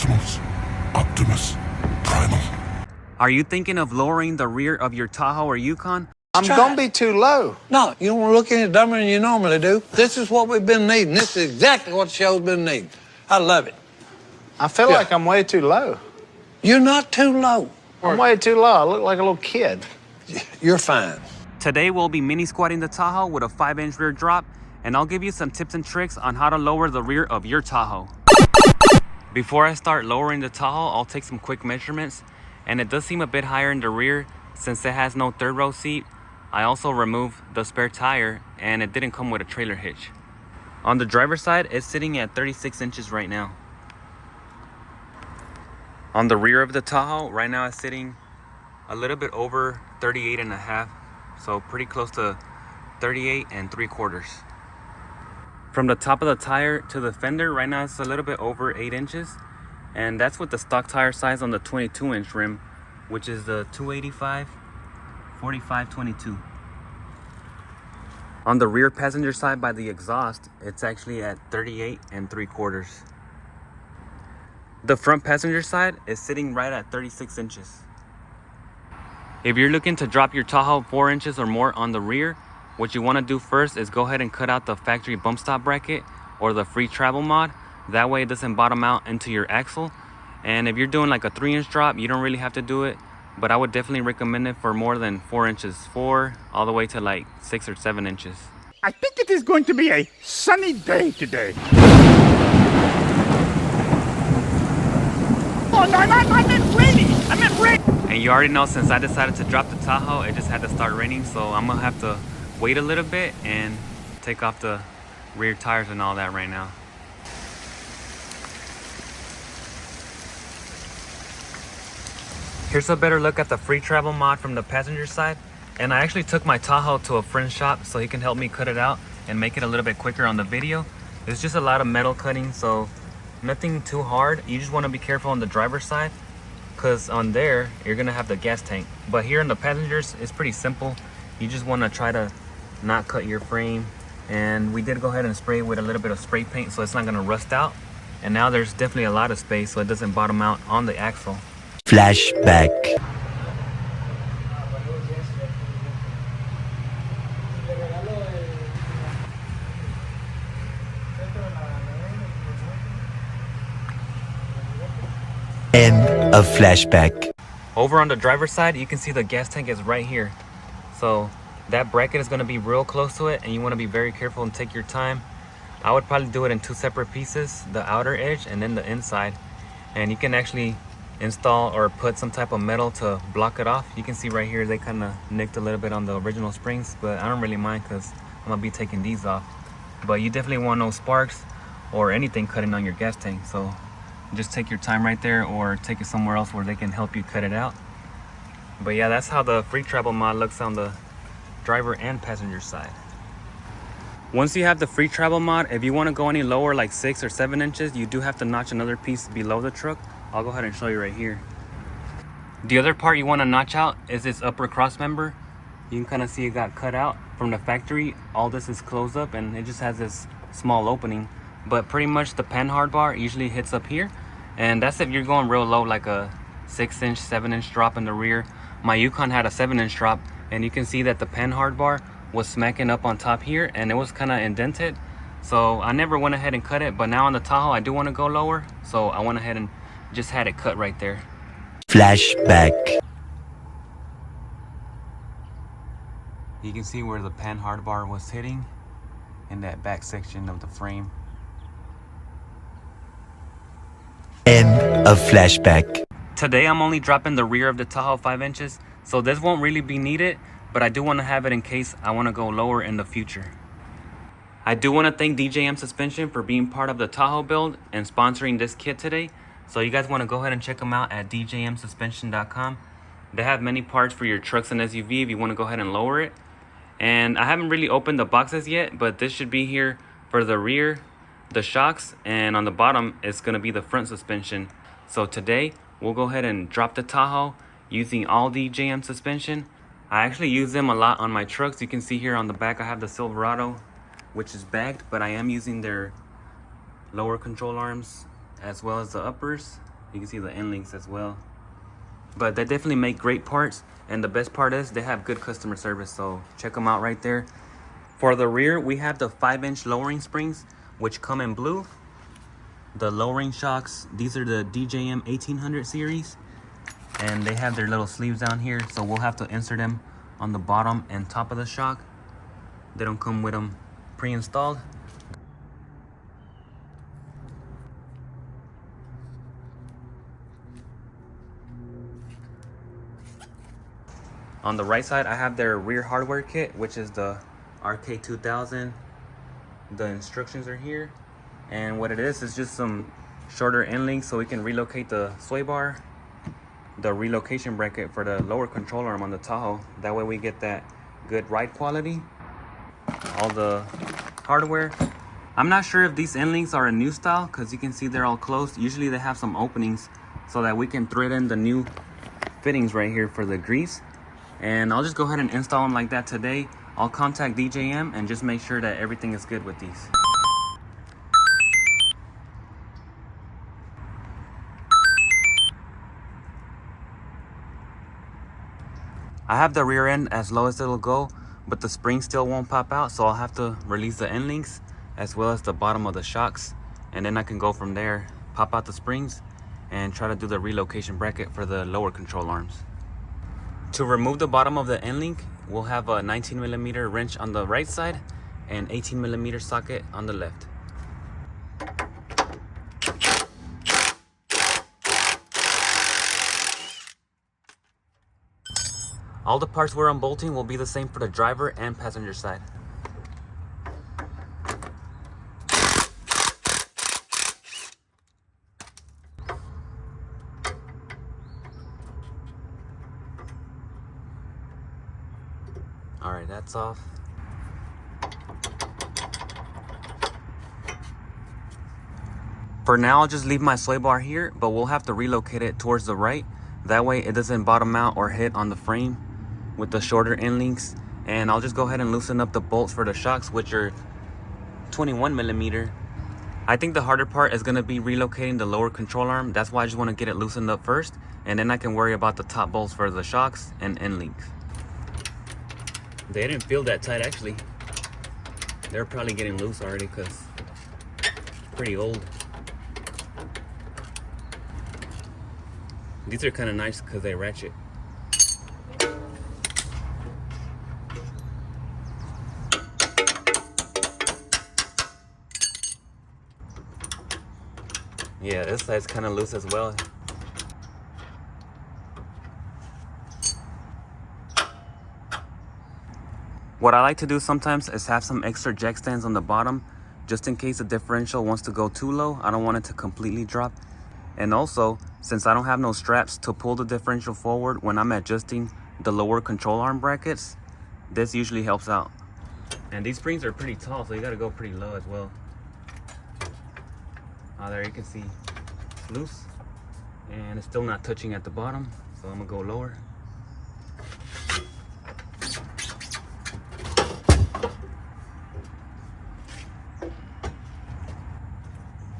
Cosmos, Optimus, Primal. Are you thinking of lowering the rear of your Tahoe or Yukon? I'm gonna be too low. No, you don't want to look any dumber than you normally do. This is what we've been needing. This is exactly what the show's been needing. I love it. I feel like I'm way too low. You're not too low. I'm way too low. I look like a little kid. You're fine. Today we'll be mini squatting the Tahoe with a 5-inch rear drop, and I'll give you some tips and tricks on how to lower the rear of your Tahoe. Before I start lowering the Tahoe, I'll take some quick measurements, and it does seem a bit higher in the rear since it has no third row seat. I also removed the spare tire, and it didn't come with a trailer hitch. On the driver's side, it's sitting at 36 inches right now. On the rear of the Tahoe, right now it's sitting a little bit over 38 and a half, so pretty close to 38 3/4. From the top of the tire to the fender, right now it's a little bit over 8 inches, and that's with the stock tire size on the 22-inch rim, which is the 285/45/22. On the rear passenger side by the exhaust, it's actually at 38 3/4. The front passenger side is sitting right at 36 inches. If you're looking to drop your Tahoe 4 inches or more on the rear, what you want to do first is go ahead and cut out the factory bump stop bracket or the free travel mod. That way it doesn't bottom out into your axle. And if you're doing like a 3-inch drop, you don't really have to do it, but I would definitely recommend it for more than 4 inches, 4 all the way to like 6 or 7 inches. I think it is going to be a sunny day today. Oh, no, I meant rainy. I meant rain. And you already know, since I decided to drop the Tahoe, it just had to start raining, so I'm gonna have to wait a little bit and take off the rear tires and all that right now. Here's a better look at the free travel mod from the passenger side. And I actually took my Tahoe to a friend's shop so he can help me cut it out and make it a little bit quicker on the video. It's just a lot of metal cutting, so nothing too hard. You just want to be careful on the driver's side, because on there you're gonna have the gas tank, but here in the passengers it's pretty simple. You just want to try to not cut your frame, and we did go ahead and spray with a little bit of spray paint so it's not going to rust out. And now there's definitely a lot of space so it doesn't bottom out on the axle. Flashback. End of flashback. Over on the driver's side, you can see the gas tank is right here. So that bracket is going to be real close to it, and you want to be very careful and take your time. I would probably do it in 2 separate pieces, the outer edge and then the inside. And you can actually install or put some type of metal to block it off. You can see right here they kind of nicked a little bit on the original springs, but I don't really mind because I'm going to be taking these off. But you definitely want no sparks or anything cutting on your gas tank, so just take your time right there or take it somewhere else where they can help you cut it out. But yeah, that's how the free travel mod looks on the driver and passenger side. Once you have the free travel mod, if you want to go any lower, like 6 or 7 inches, you do have to notch another piece below the truck. I'll go ahead and show you right here. The other part you want to notch out is this upper cross member. You can kind of see it got cut out from the factory. All this is closed up and it just has this small opening, but pretty much the pan hard bar usually hits up here, and that's if you're going real low, like a 6-inch 7-inch drop in the rear. My Yukon had a 7-inch drop, and you can see that the pan hard bar was smacking up on top here and it was kind of indented, so I never went ahead and cut it. But now on the Tahoe I do want to go lower, so I went ahead and just had it cut right there. Flashback. You can see where the pan hard bar was hitting in that back section of the frame. End of flashback. Today I'm only dropping the rear of the Tahoe 5 inches, so this won't really be needed, but I do want to have it in case I want to go lower in the future. I do want to thank DJM Suspension for being part of the Tahoe build and sponsoring this kit today. So you guys want to go ahead and check them out at djmsuspension.com. They have many parts for your trucks and SUV if you want to go ahead and lower it. And I haven't really opened the boxes yet, but this should be here for the rear, the shocks, and on the bottom it's going to be the front suspension. So today we'll go ahead and drop the Tahoe using all DJM suspension. I actually use them a lot on my trucks. You can see here on the back I have the Silverado, which is bagged, but I am using their lower control arms as well as the uppers. You can see the end links as well. But they definitely make great parts, and the best part is they have good customer service, so check them out right there. For the rear, we have the 5-inch lowering springs, which come in blue. The lowering shocks, these are the DJM 1800 series, and they have their little sleeves down here, so we'll have to insert them on the bottom and top of the shock. They don't come with them pre-installed. On the right side, I have their rear hardware kit, which is the RK2000. The instructions are here. And what it is just some shorter end links so we can relocate the sway bar, the relocation bracket for the lower control arm on the Tahoe. That way we get that good ride quality. All the hardware. I'm not sure if these end links are a new style because you can see they're all closed. Usually they have some openings so that we can thread in the new fittings right here for the grease. And I'll just go ahead and install them like that today. I'll contact DJM and just make sure that everything is good with these. I have the rear end as low as it'll go, but the spring still won't pop out, so I'll have to release the end links as well as the bottom of the shocks, and then I can go from there, pop out the springs, and try to do the relocation bracket for the lower control arms. To remove the bottom of the end link, we'll have a 19mm wrench on the right side and 18mm socket on the left. All the parts we're unbolting will be the same for the driver and passenger side. All right, that's off. For now, I'll just leave my sway bar here, but we'll have to relocate it towards the right. That way it doesn't bottom out or hit on the frame with the shorter end links. And I'll just go ahead and loosen up the bolts for the shocks, which are 21mm. I think the harder part is gonna be relocating the lower control arm. That's why I just wanna get it loosened up first, and then I can worry about the top bolts for the shocks and end links. They didn't feel that tight actually. They're probably getting loose already because it's pretty old. These are kind of nice because they ratchet. Yeah, this side's kind of loose as well. What I like to do sometimes is have some extra jack stands on the bottom, just in case the differential wants to go too low. I don't want it to completely drop. And also, since I don't have no straps to pull the differential forward when I'm adjusting the lower control arm brackets, this usually helps out. And these springs are pretty tall, so you gotta go pretty low as well. There you can see it's loose, and it's still not touching at the bottom, so I'm gonna go lower.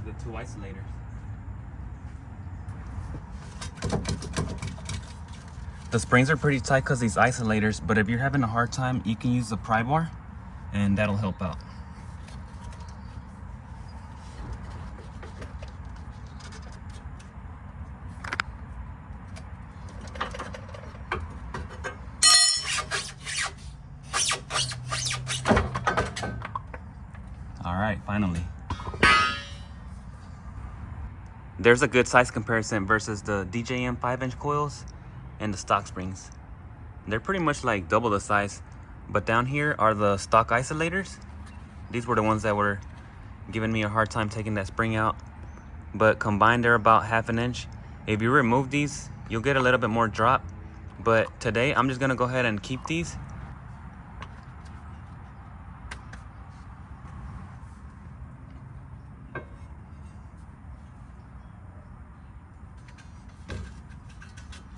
The two isolators. The springs are pretty tight because these isolators, but if you're having a hard time, you can use the pry bar, and that'll help out. All right, finally. There's a good size comparison versus the DJM 5-inch coils and the stock springs. They're pretty much like double the size, but down here are the stock isolators. These were the ones that were giving me a hard time taking that spring out, but combined they're about 1/2 inch. If you remove these, you'll get a little bit more drop, but today I'm just gonna go ahead and keep these.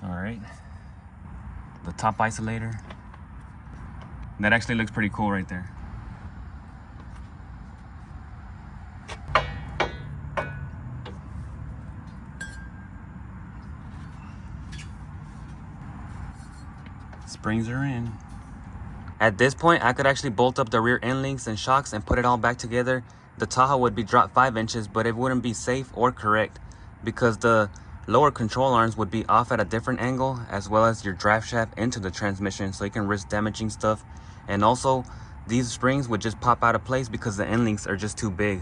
All right, the top isolator. That actually looks pretty cool right there. springs are in. At this point, I could actually bolt up the rear end links and shocks and put it all back together. The Tahoe would be dropped 5 inches, but it wouldn't be safe or correct because the lower control arms would be off at a different angle, as well as your drive shaft into the transmission, so you can risk damaging stuff. And also, these springs would just pop out of place because the end links are just too big.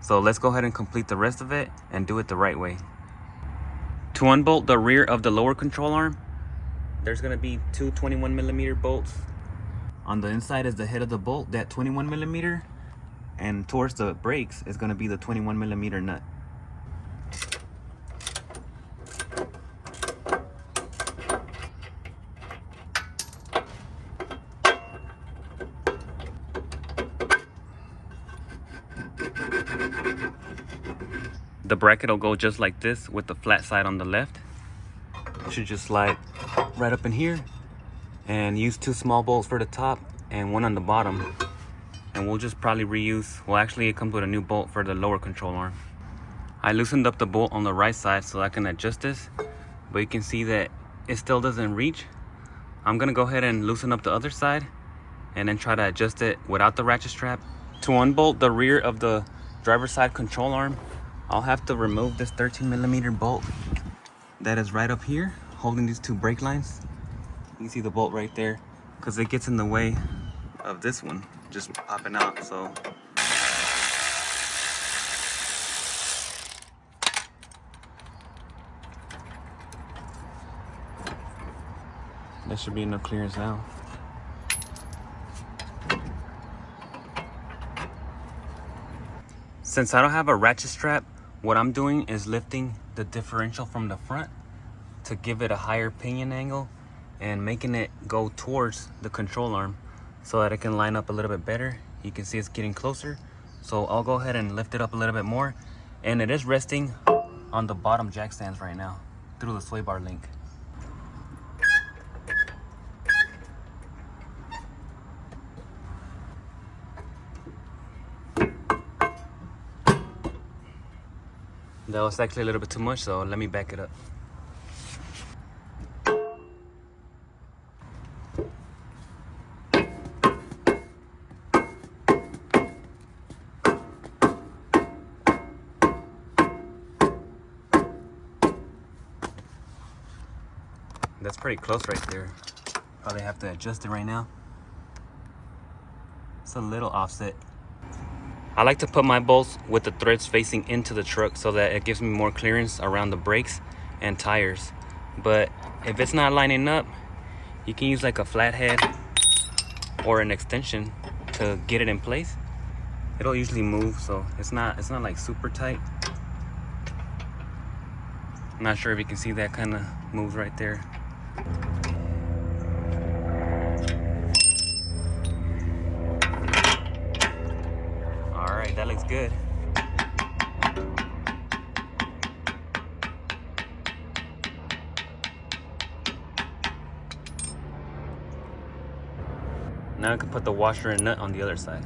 So let's go ahead and complete the rest of it and do it the right way. To unbolt the rear of the lower control arm, there's gonna be two 21mm bolts. On the inside is the head of the bolt, that 21mm, and towards the brakes is gonna be the 21mm nut. The bracket will go just like this with the flat side on the left. It should just slide right up in here, and use 2 small bolts for the top and 1 on the bottom. And we'll just probably reuse, well actually it comes with a new bolt for the lower control arm. I loosened up the bolt on the right side so I can adjust this, but you can see that it still doesn't reach. I'm gonna go ahead and loosen up the other side and then try to adjust it without the ratchet strap. To unbolt the rear of the driver's side control arm, I'll have to remove this 13mm bolt that is right up here holding these 2 brake lines. You can see the bolt right there because it gets in the way of this one just popping out. So that should be enough clearance now. Since I don't have a ratchet strap, what I'm doing is lifting the differential from the front to give it a higher pinion angle and making it go towards the control arm so that it can line up a little bit better. You can see it's getting closer. So I'll go ahead and lift it up a little bit more. And it is resting on the bottom jack stands right now through the sway bar link. That was actually a little bit too much, so let me back it up. That's pretty close right there. Probably have to adjust it right now. It's a little offset. I like to put my bolts with the threads facing into the truck so that it gives me more clearance around the brakes and tires. But if it's not lining up, you can use like a flathead or an extension to get it in place. It'll usually move, so it's not like super tight. I'm not sure if you can see that kind of moves right there. That looks good. Now I can put the washer and nut on the other side.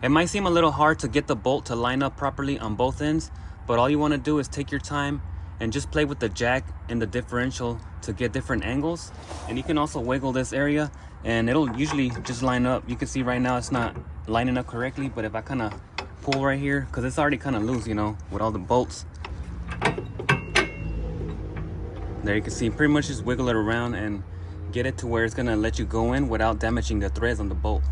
It might seem a little hard to get the bolt to line up properly on both ends, but all you want to do is take your time and just play with the jack and the differential to get different angles. And you can also wiggle this area and it'll usually just line up. You can see right now it's not lining up correctly, but if I kind of pull right here, because it's already kind of loose, you know, with all the bolts. There you can see, pretty much just wiggle it around and get it to where it's gonna let you go in without damaging the threads on the bolt.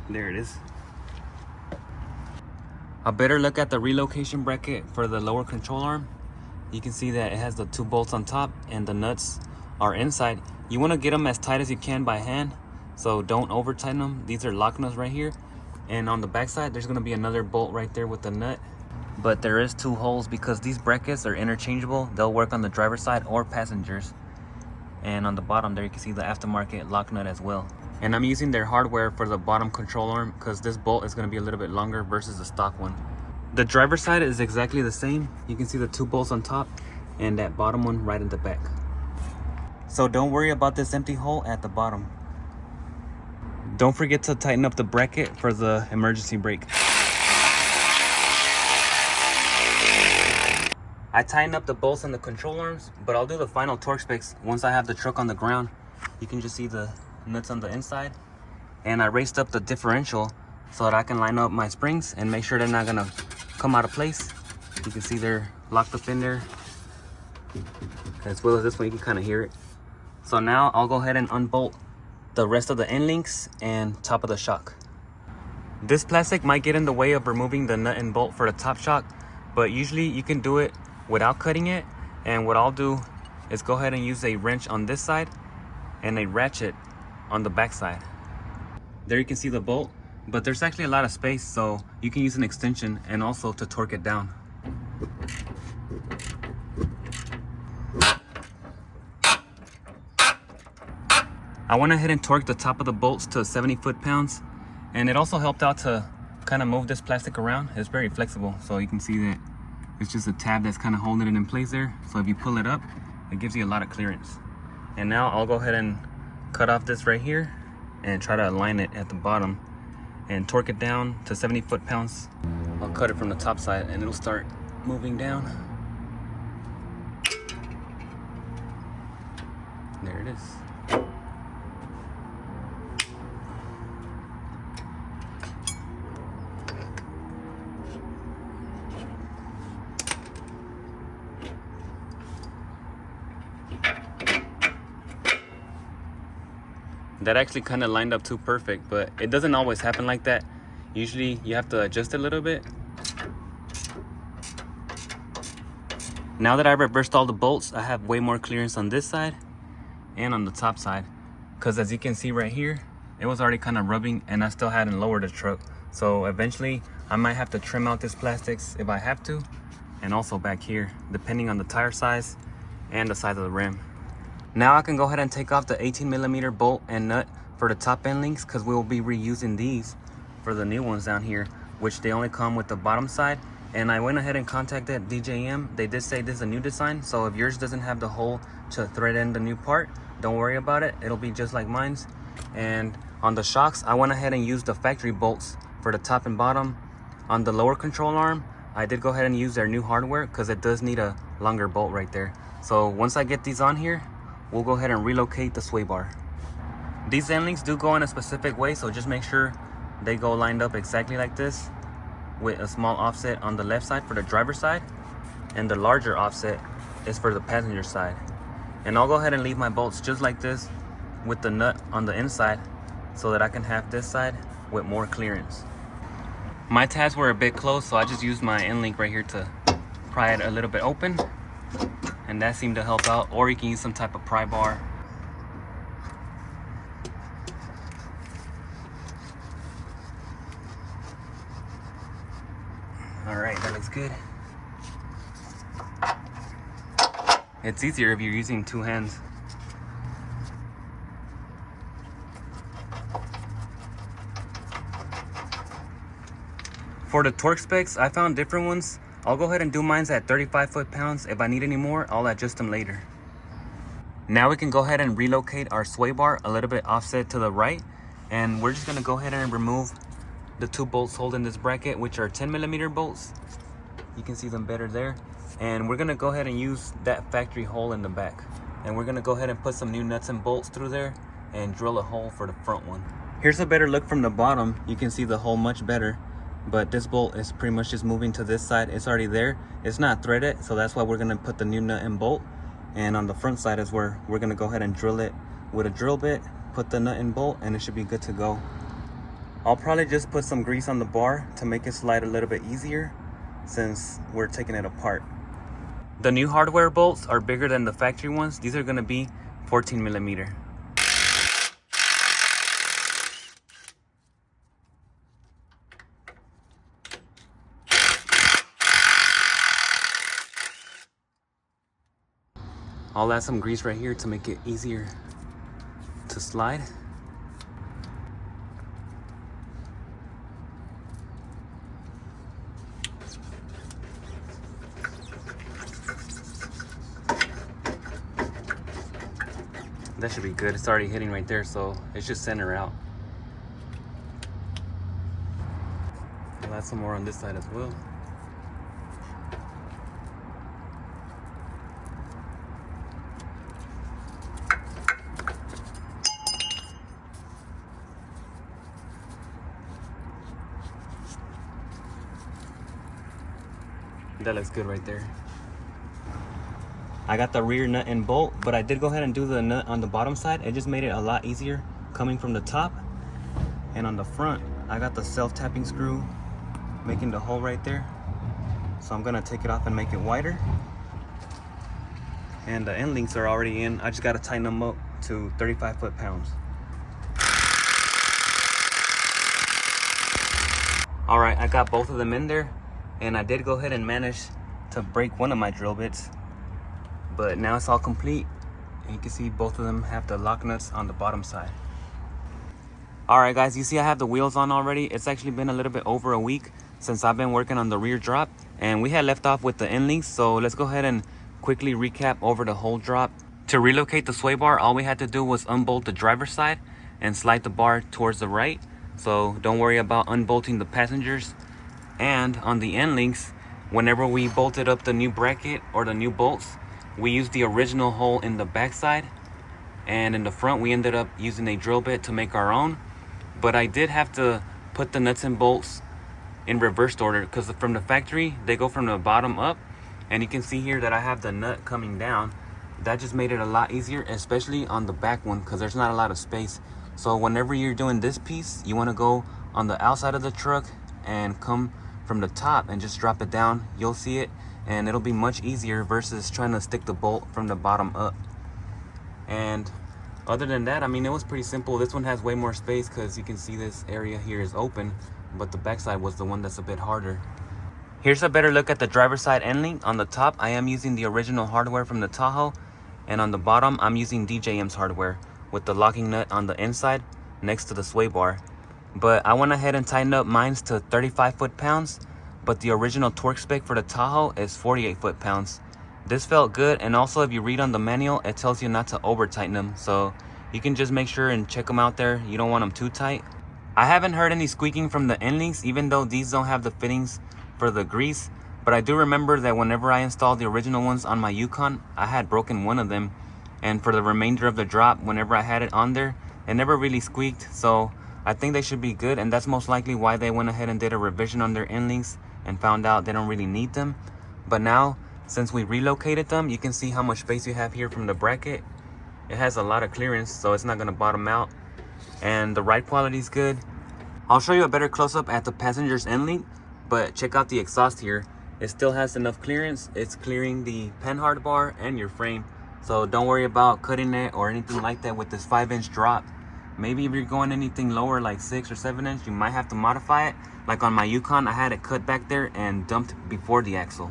There it is. A better look at the relocation bracket for the lower control arm. You can see that it has the 2 bolts on top and the nuts are inside. You want to get them as tight as you can by hand, so don't over tighten them. These are lock nuts right here, and on the back side there's going to be another bolt right there with the nut, but there is 2 holes because these brackets are interchangeable. They'll work on the driver's side or passengers. And on the bottom there you can see the aftermarket lock nut as well. And I'm using their hardware for the bottom control arm because this bolt is going to be a little bit longer versus the stock one. The driver's side is exactly the same. You can see the 2 bolts on top and that bottom one right in the back. So don't worry about this empty hole at the bottom. Don't forget to tighten up the bracket for the emergency brake. I tighten up the bolts on the control arms, but I'll do the final torque specs once I have the truck on the ground. You can just see the nuts on the inside. And I raised up the differential so that I can line up my springs and make sure they're not gonna come out of place. You can see they're locked up in there. As well as this one, you can kind of hear it. So now I'll go ahead and unbolt the rest of the end links and top of the shock. This plastic might get in the way of removing the nut and bolt for the top shock, but usually you can do it without cutting it. And what I'll do is go ahead and use a wrench on this side and a ratchet on the back side. There you can see the bolt, but there's actually a lot of space, so you can use an extension and also to torque it down. I went ahead and torqued the top of the bolts to 70 foot-pounds, and it also helped out to kind of move this plastic around. It's very flexible, so you can see that it's just a tab that's kind of holding it in place there. So if you pull it up, it gives you a lot of clearance. And now I'll go ahead and cut off this right here and try to align it at the bottom and torque it down to 70 foot-pounds. I'll cut it from the top side and it'll start moving down. There it is. That actually kind of lined up too perfect, but it doesn't always happen like that. Usually you have to adjust it a little bit. Now that I reversed all the bolts, I have way more clearance on this side and on the top side, because as you can see right here, it was already kind of rubbing and I still hadn't lowered the truck. So eventually I might have to trim out this plastics if I have to, and also back here, depending on the tire size and the size of the rim. Now I can go ahead and take off the 18mm bolt and nut for the top end links, because we will be reusing these for the new ones down here, which they only come with the bottom side. And I went ahead and contacted DJM. They did say this is a new design, so if yours doesn't have the hole to thread in the new part, don't worry about it. It'll be just like mine's. And on the shocks, I went ahead and used the factory bolts for the top and bottom. On the lower control arm, I did go ahead and use their new hardware, because it does need a longer bolt right there. So once I get these on here, we'll go ahead and relocate the sway bar. These end links do go in a specific way, so just make sure they go lined up exactly like this, with a small offset on the left side for the driver's side, and the larger offset is for the passenger side. And I'll go ahead and leave my bolts just like this with the nut on the inside, so that I can have this side with more clearance. My tabs were a bit close, so I just used my end link right here to pry it a little bit open, and that seemed to help out. Or you can use some type of pry bar. All right, that looks good. It's easier if you're using two hands. For the torque specs, I found different ones. I'll go ahead and do mine at 35 foot-pounds. If I need any more, I'll adjust them later. Now we can go ahead and relocate our sway bar a little bit offset to the right. And we're just gonna go ahead and remove the two bolts holding this bracket, which are 10mm bolts. You can see them better there. And we're gonna go ahead and use that factory hole in the back. And we're gonna go ahead and put some new nuts and bolts through there and drill a hole for the front one. Here's a better look from the bottom. You can see the hole much better. But this bolt is pretty much just moving to this side. It's already there. It's not threaded, so that's why we're gonna put the new nut and bolt. And on the front side is where we're gonna go ahead and drill it with a drill bit, put the nut and bolt, and it should be good to go. I'll probably just put some grease on the bar to make it slide a little bit easier, since we're taking it apart. The new hardware bolts are bigger than the factory ones. These are gonna be 14mm. I'll add some grease right here to make it easier to slide. That should be good. It's already hitting right there, so it's just center out. I'll add some more on this side as well. That looks good right there. I got the rear nut and bolt, but I did go ahead and do the nut on the bottom side. It just made it a lot easier coming from the top. And on the front, I got the self-tapping screw making the hole right there. So I'm gonna take it off and make it wider. And the end links are already in. I just gotta tighten them up to 35 foot-pounds. All right, I got both of them in there, and I did go ahead and manage to break one of my drill bits, but now it's all complete, and you can see both of them have the lock nuts on the bottom side. All right, guys, you see I have the wheels on already. It's actually been a little bit over a week since I've been working on the rear drop, and we had left off with the end links, so let's go ahead and quickly recap over the whole drop. To relocate the sway bar, all we had to do was unbolt the driver's side and slide the bar towards the right. So don't worry about unbolting the passengers. And on the end links, whenever we bolted up the new bracket or the new bolts, we used the original hole in the backside, and in the front we ended up using a drill bit to make our own. But I did have to put the nuts and bolts in reversed order because from the factory they go from the bottom up, and you can see here that I have the nut coming down. That just made it a lot easier, especially on the back one, because there's not a lot of space. So whenever you're doing this piece, you want to go on the outside of the truck and come from the top and just drop it down. You'll see it, and it'll be much easier versus trying to stick the bolt from the bottom up. And other than that, I mean, it was pretty simple. This one has way more space because you can see this area here is open, but the backside was the one that's a bit harder. Here's a better look at the driver's side end link. On the top, I am using the original hardware from the Tahoe, and on the bottom, I'm using DJM's hardware with the locking nut on the inside next to the sway bar. But I went ahead and tightened up mines to 35 foot-pounds, but the original torque spec for the Tahoe is 48 foot-pounds. This felt good, and also if you read on the manual, it tells you not to over tighten them, so you can just make sure and check them out there. You don't want them too tight. I haven't heard any squeaking from the end links, even though these don't have the fittings for the grease, but I do remember that whenever I installed the original ones on my Yukon, I had broken one of them, and for the remainder of the drop, whenever I had it on there, it never really squeaked. So I think they should be good, and that's most likely why they went ahead and did a revision on their end links and found out they don't really need them. But now, since we relocated them, you can see how much space you have here from the bracket. It has a lot of clearance, so it's not going to bottom out, and the ride quality is good. I'll show you a better close-up at the passenger's end link, but check out the exhaust here. It still has enough clearance. It's clearing the panhard bar and your frame, so don't worry about cutting it or anything like that with this 5-inch drop. Maybe if you're going anything lower like 6 or 7 inch, you might have to modify it. Like on my Yukon, I had it cut back there and dumped before the axle.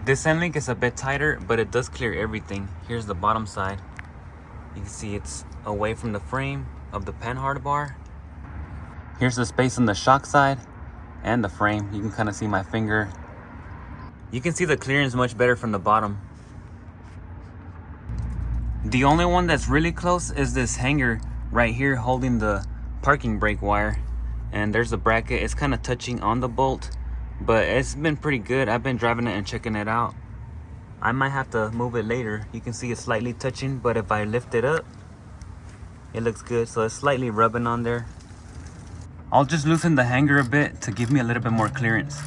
This end link is a bit tighter, but it does clear everything. Here's the bottom side. You can see it's away from the frame of the panhard bar. Here's the space on the shock side and the frame. You can kind of see my finger. You can see the clearance much better from the bottom. The only one that's really close is this hanger right here holding the parking brake wire, and there's the bracket. It's kind of touching on the bolt, but it's been pretty good. I've been driving it and checking it out. I might have to move it later. You can see it's slightly touching, but if I lift it up, it looks good. So it's slightly rubbing on there. I'll just loosen the hanger a bit to give me a little bit more clearance.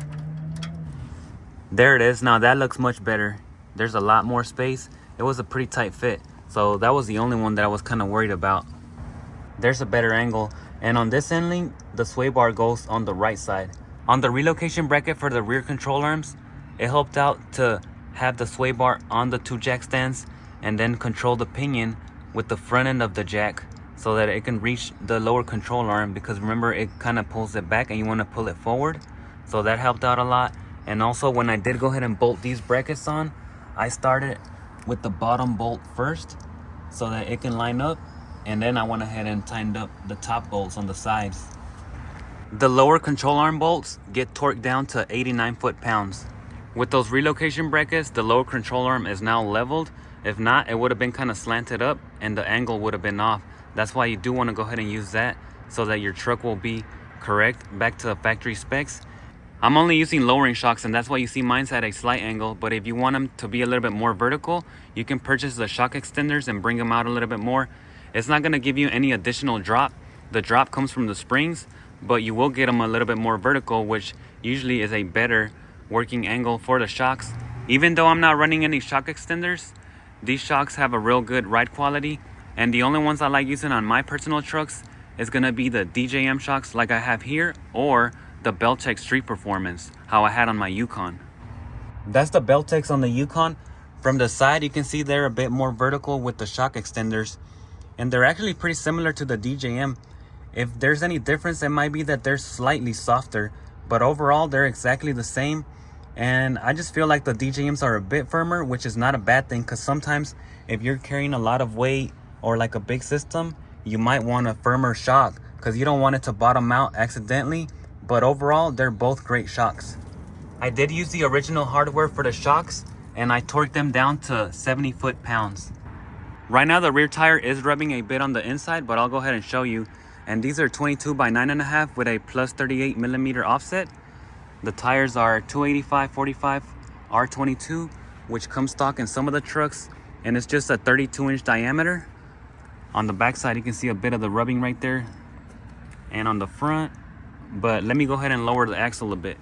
There it is. Now that looks much better. There's a lot more space. It was a pretty tight fit, so that was the only one that I was kind of worried about. There's a better angle, and on this end link, the sway bar goes on the right side. On the relocation bracket for the rear control arms, it helped out to have the sway bar on the 2 jack stands and then control the pinion with the front end of the jack so that it can reach the lower control arm, because remember, it kind of pulls it back and you want to pull it forward. So that helped out a lot. And also, when I did go ahead and bolt these brackets on, I started with the bottom bolt first so that it can line up, and then I went ahead and tightened up the top bolts on the sides. The lower control arm bolts get torqued down to 89 foot-pounds. With those relocation brackets, the lower control arm is now leveled. If not, it would have been kind of slanted up and the angle would have been off. That's why you do want to go ahead and use that so that your truck will be correct back to the factory specs. I'm only using lowering shocks, and that's why you see mine's at a slight angle, but if you want them to be a little bit more vertical, you can purchase the shock extenders and bring them out a little bit more. It's not going to give you any additional drop. The drop comes from the springs, but you will get them a little bit more vertical, which usually is a better working angle for the shocks. Even though I'm not running any shock extenders, these shocks have a real good ride quality, and the only ones I like using on my personal trucks is gonna be the DJM shocks like I have here, or the Beltec Street Performance, how I had on my Yukon. That's the Beltecs on the Yukon. From the side, you can see they're a bit more vertical with the shock extenders, and they're actually pretty similar to the DJM. If there's any difference, it might be that they're slightly softer, but overall they're exactly the same. And I just feel like the DJMs are a bit firmer, which is not a bad thing, because sometimes if you're carrying a lot of weight or like a big system, you might want a firmer shock because you don't want it to bottom out accidentally. But overall, they're both great shocks. I did use the original hardware for the shocks, and I torqued them down to 70 foot-pounds. Right now the rear tire is rubbing a bit on the inside, but I'll go ahead and show you. And these are 22 by 9.5 with a plus 38 millimeter offset. The tires are 285/45 R22, which comes stock in some of the trucks, and it's just a 32-inch diameter. On the back side, you can see a bit of the rubbing right there, and on the front. But let me go ahead and lower the axle a bit.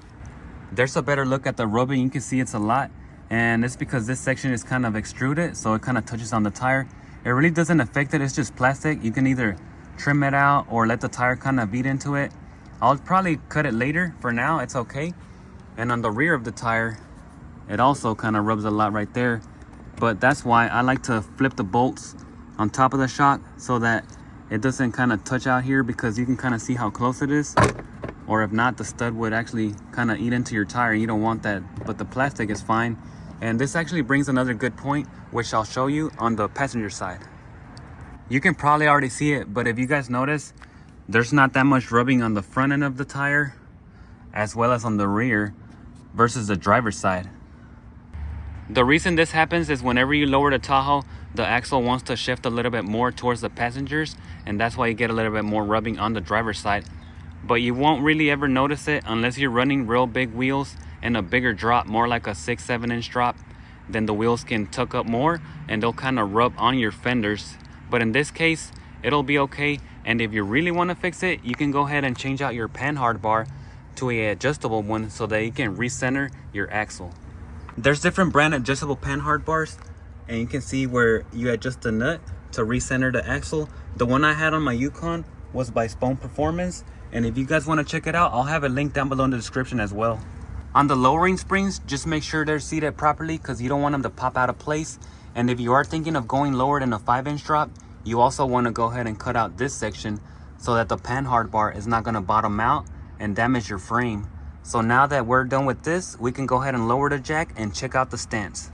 There's a better look at the rubbing. You can see it's a lot, and it's because this section is kind of extruded, so it kind of touches on the tire. It really doesn't affect it. It's just plastic. You can either trim it out or let the tire kind of beat into it. I'll probably cut it later. For now, it's okay. And on the rear of the tire, it also kind of rubs a lot right there, but that's why I like to flip the bolts on top of the shock so that it doesn't kind of touch out here, because you can kind of see how close it is. Or if not, the stud would actually kind of eat into your tire. You don't want that, but the plastic is fine. And this actually brings another good point, which I'll show you on the passenger side. You can probably already see it, but if you guys notice, there's not that much rubbing on the front end of the tire as well as on the rear versus the driver's side. The reason this happens is whenever you lower the Tahoe, the axle wants to shift a little bit more towards the passengers, and that's why you get a little bit more rubbing on the driver's side. But you won't really ever notice it unless you're running real big wheels and a bigger drop, more like a 6-7 inch drop. Then the wheels can tuck up more and they'll kind of rub on your fenders. But in this case, it'll be okay. And if you really want to fix it, you can go ahead and change out your panhard bar to a adjustable one so that you can recenter your axle. There's different brand adjustable panhard bars, and you can see where you adjust the nut to recenter the axle. The one I had on my Yukon was by Spone Performance, and if you guys want to check it out, I'll have a link down below in the description as well. On the lowering springs, just make sure they're seated properly because you don't want them to pop out of place. And if you are thinking of going lower than a 5-inch drop, you also want to go ahead and cut out this section so that the panhard bar is not going to bottom out and damage your frame. So now that we're done with this, we can go ahead and lower the jack and check out the stance.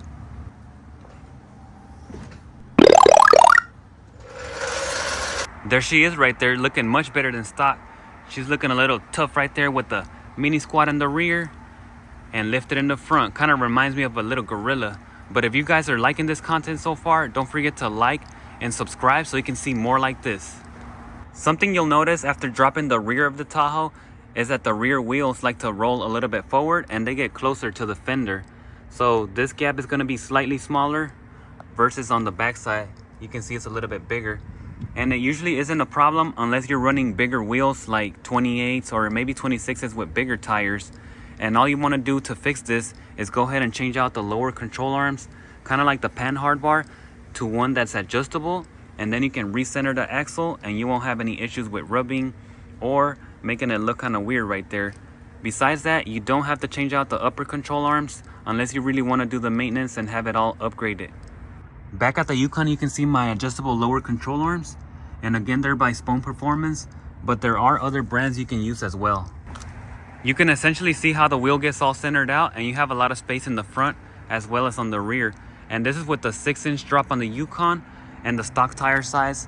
There she is right there, looking much better than stock. She's looking a little tough right there with the mini squat in the rear and lifted in the front. Kind of reminds me of a little gorilla. But if you guys are liking this content so far, don't forget to like and subscribe so you can see more like this. Something you'll notice after dropping the rear of the Tahoe is that the rear wheels like to roll a little bit forward and they get closer to the fender. So this gap is going to be slightly smaller versus on the back side. You can see it's a little bit bigger. And it usually isn't a problem unless you're running bigger wheels like 28s or maybe 26s with bigger tires. And all you want to do to fix this is go ahead and change out the lower control arms, kind of like the panhard bar, to one that's adjustable, and then you can recenter the axle and you won't have any issues with rubbing or making it look kind of weird right there. Besides that, you don't have to change out the upper control arms unless you really want to do the maintenance and have it all upgraded. Back at the Yukon, you can see my adjustable lower control arms, and again, they're by Spone Performance, but there are other brands you can use as well. You can essentially see how the wheel gets all centered out, and you have a lot of space in the front as well as on the rear. And this is with the 6-inch drop on the Yukon and the stock tire size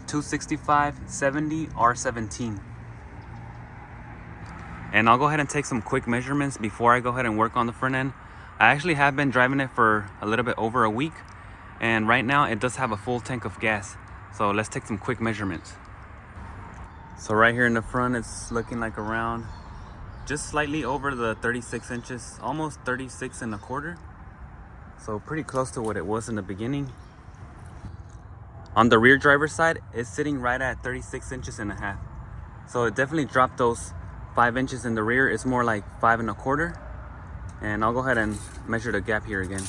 265/70 R17. And I'll go ahead and take some quick measurements before I go ahead and work on the front end. I actually have been driving it for a little bit over a week, and right now it does have a full tank of gas. So let's take some quick measurements. So right here in the front, it's looking like around just slightly over the 36 inches, almost 36 1/4. So pretty close to what it was in the beginning. On the rear driver's side, it's sitting right at 36 inches and a half. So it definitely dropped those 5 inches in the rear. It's more like 5 1/4. And I'll go ahead and measure the gap here again.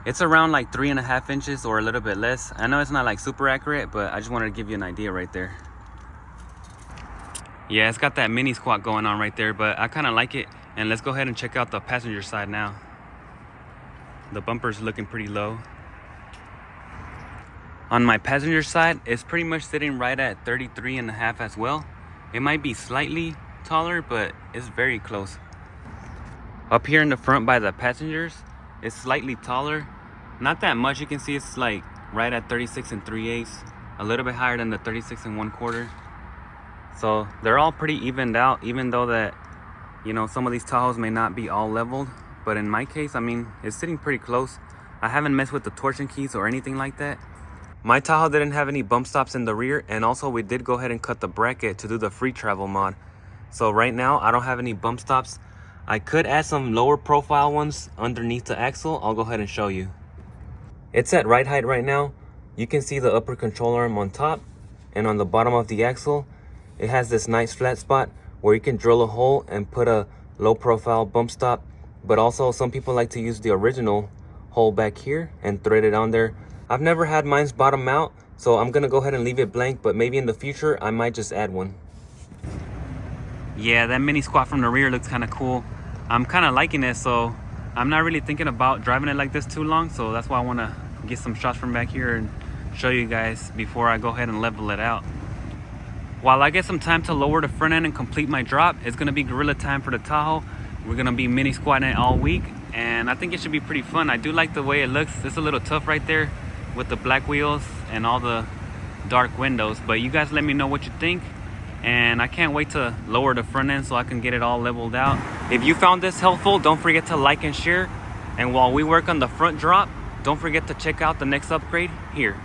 It's around like 3.5 inches or a little bit less. I know it's not like super accurate, but I just wanted to give you an idea right there. Yeah, it's got that mini squat going on right there, but I kind of like it. And let's go ahead and check out the passenger side now. The bumper's looking pretty low. On my passenger side, it's pretty much sitting right at 33.5 as well. It might be slightly taller, but it's very close. Up here in the front by the passengers, it's slightly taller. Not that much. You can see it's like right at 36 3/8, a little bit higher than the 36 1/4. So they're all pretty evened out, even though that, you know, some of these Tahoes may not be all leveled. But in my case, I mean, it's sitting pretty close. I haven't messed with the torsion keys or anything like that. My Tahoe didn't have any bump stops in the rear, and also we did go ahead and cut the bracket to do the free travel mod. So right now I don't have any bump stops. I could add some lower profile ones underneath the axle. I'll go ahead and show you. It's at ride height right now. You can see the upper control arm on top, and on the bottom of the axle it has this nice flat spot where you can drill a hole and put a low profile bump stop. But also some people like to use the original hole back here and thread it on there. I've never had mine's bottom out, so I'm gonna go ahead and leave it blank, but maybe in the future I might just add one. Yeah, that mini squat from the rear looks kind of cool. I'm kind of liking it, so I'm not really thinking about driving it like this too long, so that's why I want to get some shots from back here and show you guys before I go ahead and level it out. While I get some time to lower the front end and complete my drop, it's gonna be gorilla time for the Tahoe. We're gonna be mini squatting it all week, and I think it should be pretty fun. I do like the way it looks. It's a little tough right there with the black wheels and all the dark windows, but you guys let me know what you think, and I can't wait to lower the front end so I can get it all leveled out. If you found this helpful, don't forget to like and share, and while we work on the front drop, don't forget to check out the next upgrade here.